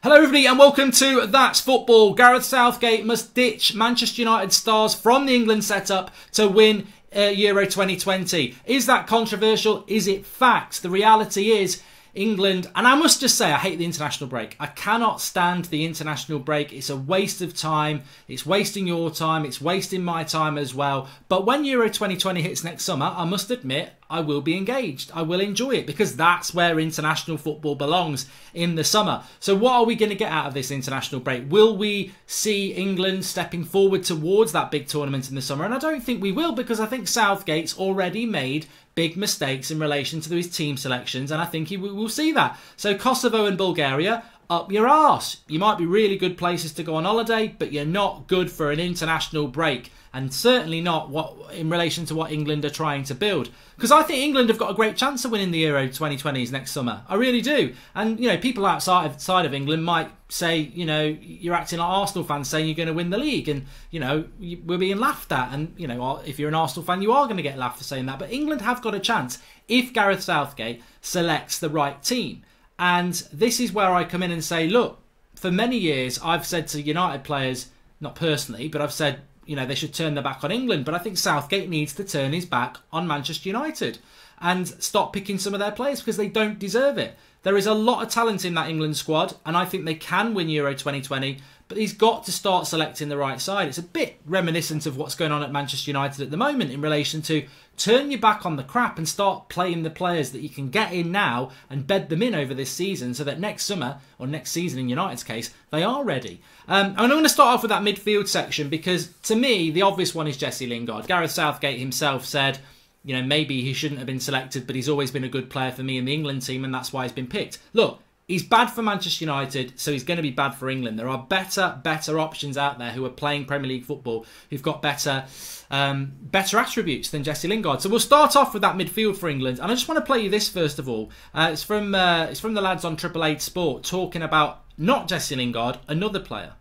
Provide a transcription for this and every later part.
Hello everybody and welcome to That's Football. Gareth Southgate must ditch Manchester United stars from the England setup to win Euro 2020. Is that controversial? Is it facts? The reality is England, and I must just say I hate the international break. I cannot stand the international break. It's a waste of time. It's wasting your time. It's wasting my time as well. But when Euro 2020 hits next summer, I must admit I will be engaged. I will enjoy it because that's where international football belongs, in the summer. So what are we going to get out of this international break? Will we see England stepping forward towards that big tournament in the summer? And I don't think we will, because I think Southgate's already made big mistakes in relation to his team selections, and I think we will see that. So Kosovo and Bulgaria, up your arse. You might be really good places to go on holiday, but you're not good for an international break, and certainly not in relation to what England are trying to build. Because I think England have got a great chance of winning the Euro 2020s next summer. I really do. And, you know, people outside of England might say, you know, you're acting like Arsenal fans saying you're going to win the league, and, you know, we're being laughed at. And, you know, if you're an Arsenal fan, you are going to get laughed for saying that. But England have got a chance if Gareth Southgate selects the right team. And this is where I come in and say, look, for many years I've said to United players, not personally, but I've said, you know, they should turn their back on England. But I think Southgate needs to turn his back on Manchester United and stop picking some of their players, because they don't deserve it. There is a lot of talent in that England squad, and I think they can win Euro 2020, but he's got to start selecting the right side. It's a bit reminiscent of what's going on at Manchester United at the moment in relation to turn your back on the crap and start playing the players that you can get in now and bed them in over this season, so that next summer, or next season in United's case, they are ready. And I'm going to start off with that midfield section, because to me, the obvious one is Jesse Lingard. Gareth Southgate himself said, you know, maybe he shouldn't have been selected, but he's always been a good player for me in the England team, and that's why he's been picked. Look, he's bad for Manchester United, so he's going to be bad for England. There are better options out there who are playing Premier League football, who've got better attributes than Jesse Lingard. So we'll start off with that midfield for England, and I just want to play you this first of all. It's from the lads on Triple Eight Sport talking about not Jesse Lingard, another player.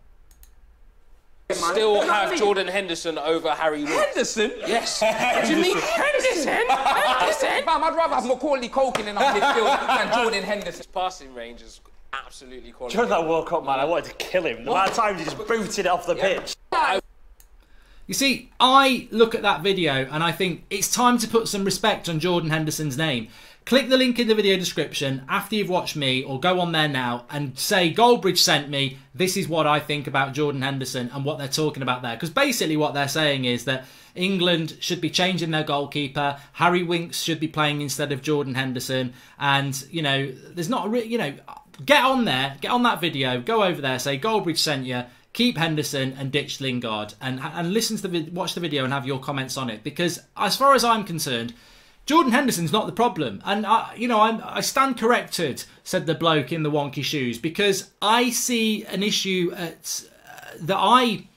Still have Jordan Henderson over Harry Winks. Henderson? Yes. What do you mean? Henderson? Henderson? Fam, I'd rather have Macaulay Culkin in our midfield than Jordan Henderson. His passing range is absolutely quality. During that World Cup, man, I wanted to kill him. The amount of times he just booted it off the pitch. You see, I look at that video and I think it's time to put some respect on Jordan Henderson's name. Click the link in the video description after you've watched me, or go on there now and say Goldbridge sent me. This is what I think about Jordan Henderson and what they're talking about there. Because basically what they're saying is that England should be changing their goalkeeper. Harry Winks should be playing instead of Jordan Henderson. And, you know, there's not a you know, get on there, get on that video, go over there, say Goldbridge sent you. Keep Henderson and ditch Lingard, and listen to watch the video and have your comments on it. Because as far as I'm concerned, Jordan Henderson's not the problem, and I stand corrected, said the bloke in the wonky shoes, because I see an issue at that I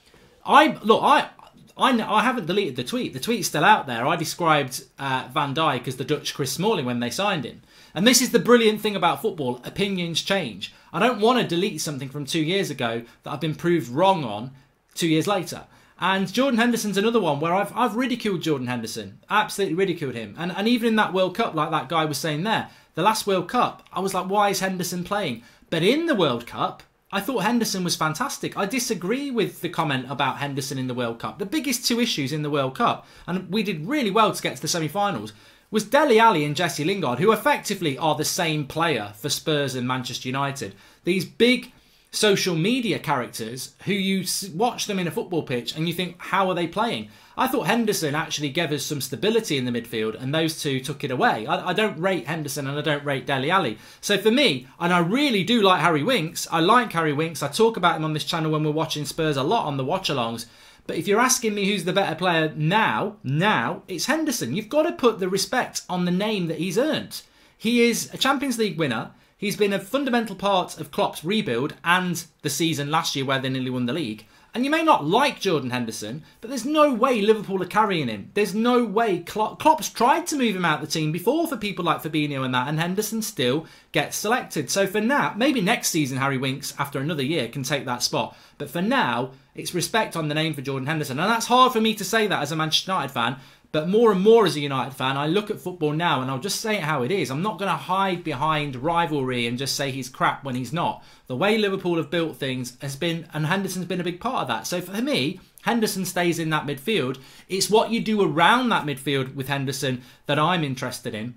haven't deleted the tweet. The tweet's still out there. I described Van Dijk as the Dutch Chris Smalling when they signed him. And this is the brilliant thing about football. Opinions change. I don't want to delete something from 2 years ago that I've been proved wrong on 2 years later. And Jordan Henderson's another one where I've ridiculed Jordan Henderson. Absolutely ridiculed him. And even in that World Cup, like that guy was saying there, the last World Cup, I was like, why is Henderson playing? But in the World Cup, I thought Henderson was fantastic. I disagree with the comment about Henderson in the World Cup. The biggest two issues in the World Cup, and we did really well to get to the semi-finals, was Dele Alli and Jesse Lingard, who effectively are the same player for Spurs and Manchester United. These big social media characters who you watch them in a football pitch and you think, how are they playing? I thought Henderson actually gave us some stability in the midfield, and those two took it away. I don't rate Henderson and I don't rate Dele Alli. So for me, and I really do like Harry Winks, I like Harry Winks. I talk about him on this channel when we're watching Spurs a lot on the watch-alongs. But if you're asking me who's the better player now, it's Henderson. You've got to put the respect on the name that he's earned. He is a Champions League winner. He's been a fundamental part of Klopp's rebuild and the season last year where they nearly won the league. And you may not like Jordan Henderson, but there's no way Liverpool are carrying him. There's no way. Klopp's tried to move him out of the team before for people like Fabinho and that, and Henderson still gets selected. So for now, maybe next season Harry Winks, after another year, can take that spot. But for now, it's respect on the name for Jordan Henderson. And that's hard for me to say that as a Manchester United fan, But more and more as a United fan, I look at football now and I'll just say it how it is. I'm not going to hide behind rivalry and just say he's crap when he's not. The way Liverpool have built things has been, and Henderson's been a big part of that. So for me, Henderson stays in that midfield. It's what you do around that midfield with Henderson that I'm interested in,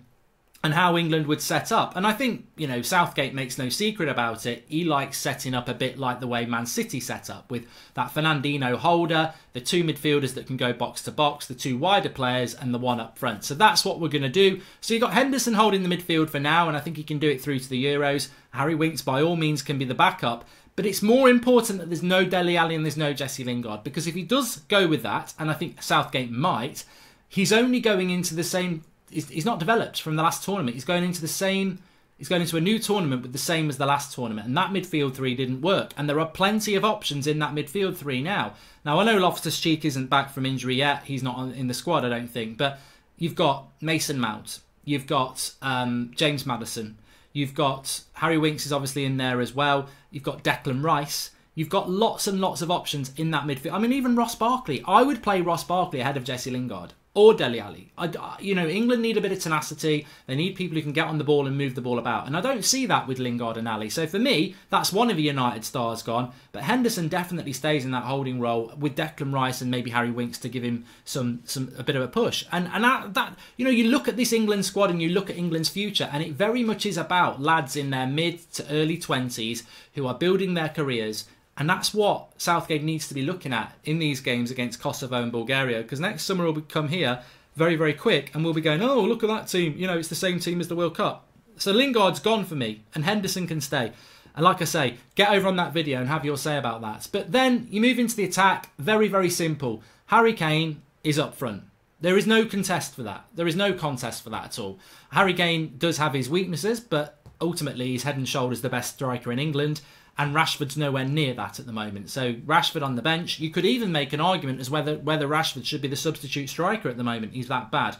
and how England would set up. And I think, you know, Southgate makes no secret about it. He likes setting up a bit like the way Man City set up, with that Fernandinho holder, the two midfielders that can go box to box, the two wider players, and the one up front. So that's what we're going to do. So you've got Henderson holding the midfield for now, and I think he can do it through to the Euros. Harry Winks, by all means, can be the backup. But it's more important that there's no Dele Alli and there's no Jesse Lingard, because if he does go with that, and I think Southgate might, he's only going into the same... He's not developed from the last tournament. He's going into the same. He's going into a new tournament with the same as the last tournament, and that midfield three didn't work. And there are plenty of options in that midfield three now. Now I know Loftus-Cheek isn't back from injury yet. He's not in the squad, I don't think. But you've got Mason Mount. You've got James Maddison. You've got Harry Winks is obviously in there as well. You've got Declan Rice. You've got lots and lots of options in that midfield. I mean, even Ross Barkley. I would play Ross Barkley ahead of Jesse Lingard or Dele Alli. You know, England need a bit of tenacity. They need people who can get on the ball and move the ball about. And I don't see that with Lingard and Alli. So for me, that's one of the United stars gone. But Henderson definitely stays in that holding role with Declan Rice and maybe Harry Winks to give him a bit of a push. And that you know, you look at this England squad and you look at England's future, and it very much is about lads in their mid to early 20s who are building their careers. And that's what Southgate needs to be looking at in these games against Kosovo and Bulgaria, because next summer will come here very, very quick, and we'll be going, oh, look at that team. You know, it's the same team as the World Cup. So Lingard's gone for me, and Henderson can stay. And like I say, get over on that video and have your say about that. But then you move into the attack, very, very simple. Harry Kane is up front. There is no contest for that. There is no contest for that at all. Harry Kane does have his weaknesses, but ultimately he's head and shoulders the best striker in England. And Rashford's nowhere near that at the moment. So Rashford on the bench. You could even make an argument as whether Rashford should be the substitute striker at the moment. He's that bad.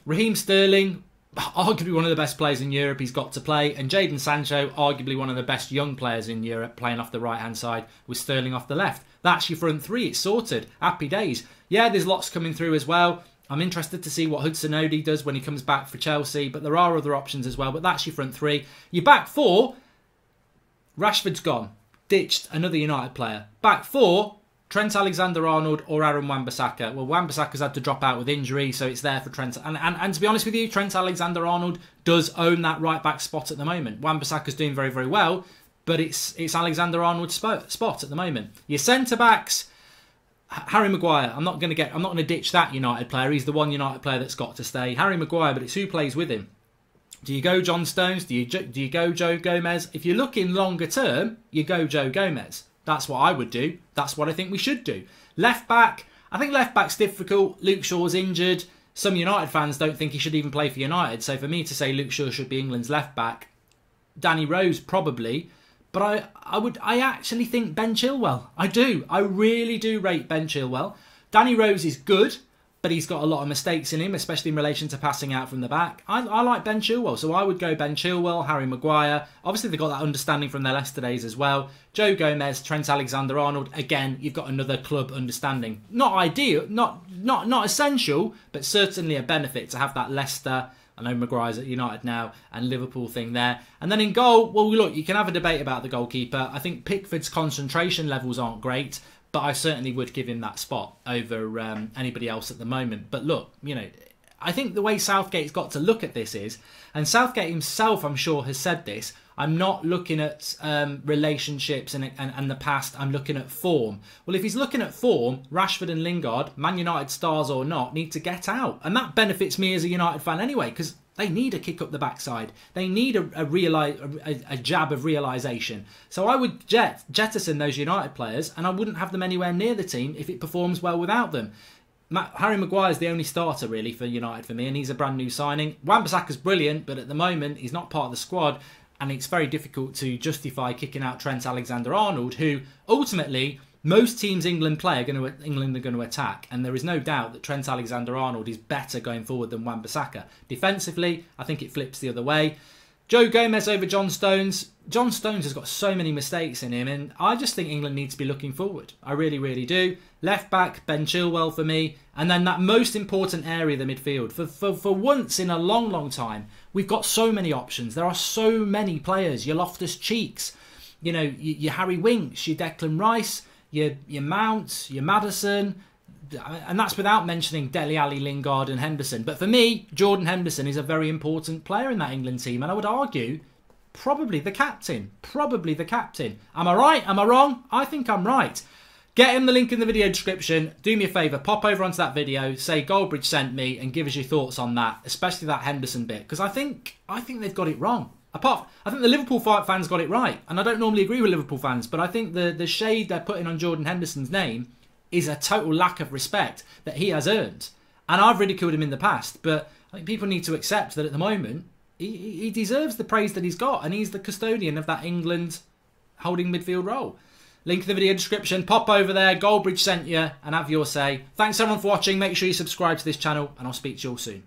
Raheem Sterling, arguably one of the best players in Europe. He's got to play. And Jadon Sancho, arguably one of the best young players in Europe, playing off the right-hand side with Sterling off the left. That's your front three. It's sorted. Happy days. Yeah, there's lots coming through as well. I'm interested to see what Hudson-Odoi does when he comes back for Chelsea. But there are other options as well. But that's your front three. Your back four... Rashford's gone. Ditched another United player. Back four, Trent Alexander-Arnold or Aaron Wan-Bissaka. Well, Wan-Bissaka's had to drop out with injury, so it's there for Trent. And to be honest with you, Trent Alexander-Arnold does own that right-back spot at the moment. Wan-Bissaka's doing very, very well, but it's Alexander-Arnold's spot at the moment. Your centre-backs, Harry Maguire. I'm not going to ditch that United player. He's the one United player that's got to stay. Harry Maguire, but it's who plays with him. Do you go John Stones? Do you go Joe Gomez? If you're looking longer term, you go Joe Gomez. That's what I would do. That's what I think we should do. Left back, I think left back's difficult. Luke Shaw's injured. Some United fans don't think he should even play for United. So for me to say Luke Shaw should be England's left back, Danny Rose probably. But I actually think Ben Chilwell. I do. I really do rate Ben Chilwell. Danny Rose is good, but he's got a lot of mistakes in him, especially in relation to passing out from the back. I like Ben Chilwell, so I would go Ben Chilwell, Harry Maguire. Obviously, they've got that understanding from their Leicester days as well. Joe Gomez, Trent Alexander-Arnold. Again, you've got another club understanding. Not ideal, not essential, but certainly a benefit to have that Leicester. I know Maguire's at United now, and Liverpool thing there. And then in goal, well, look, you can have a debate about the goalkeeper. I think Pickford's concentration levels aren't great, but I certainly would give him that spot over anybody else at the moment. But look, you know, I think the way Southgate's got to look at this is, and Southgate himself, I'm sure, has said this, I'm not looking at relationships and the past, I'm looking at form. Well, if he's looking at form, Rashford and Lingard, Man United stars or not, need to get out. And that benefits me as a United fan anyway, because they need a kick up the backside. They need a jab of realisation. So I would jettison those United players, and I wouldn't have them anywhere near the team if it performs well without them. Harry Maguire's the only starter really for United for me, and he's a brand new signing. Wan-Bissaka's brilliant, but at the moment he's not part of the squad, and it's very difficult to justify kicking out Trent Alexander-Arnold, who ultimately most teams England are going to attack, and there is no doubt that Trent Alexander-Arnold is better going forward than Wan-Bissaka. Defensively, I think it flips the other way. Joe Gomez over John Stones. John Stones has got so many mistakes in him, and I just think England needs to be looking forward. I really, really do. Left back, Ben Chilwell for me. And then that most important area, the midfield. For once in a long, long time, we've got so many options. There are so many players. Your Loftus-Cheeks, you know, your Harry Winks, your Declan Rice, your Mount, your Maddison. And that's without mentioning Dele Alli, Lingard and Henderson. But for me, Jordan Henderson is a very important player in that England team. And I would argue, probably the captain. Probably the captain. Am I right? Am I wrong? I think I'm right. Get him the link in the video description. Do me a favour, pop over onto that video, say Goldbridge sent me, and give us your thoughts on that, especially that Henderson bit, because I think they've got it wrong. I think the Liverpool fans got it right, and I don't normally agree with Liverpool fans, but I think the shade they're putting on Jordan Henderson's name is a total lack of respect that he has earned. And I've ridiculed him in the past, but I think people need to accept that at the moment, he deserves the praise that he's got, and he's the custodian of that England holding midfield role. Link in the video description. Pop over there. Goldbridge sent you, and have your say. Thanks everyone for watching. Make sure you subscribe to this channel, and I'll speak to you all soon.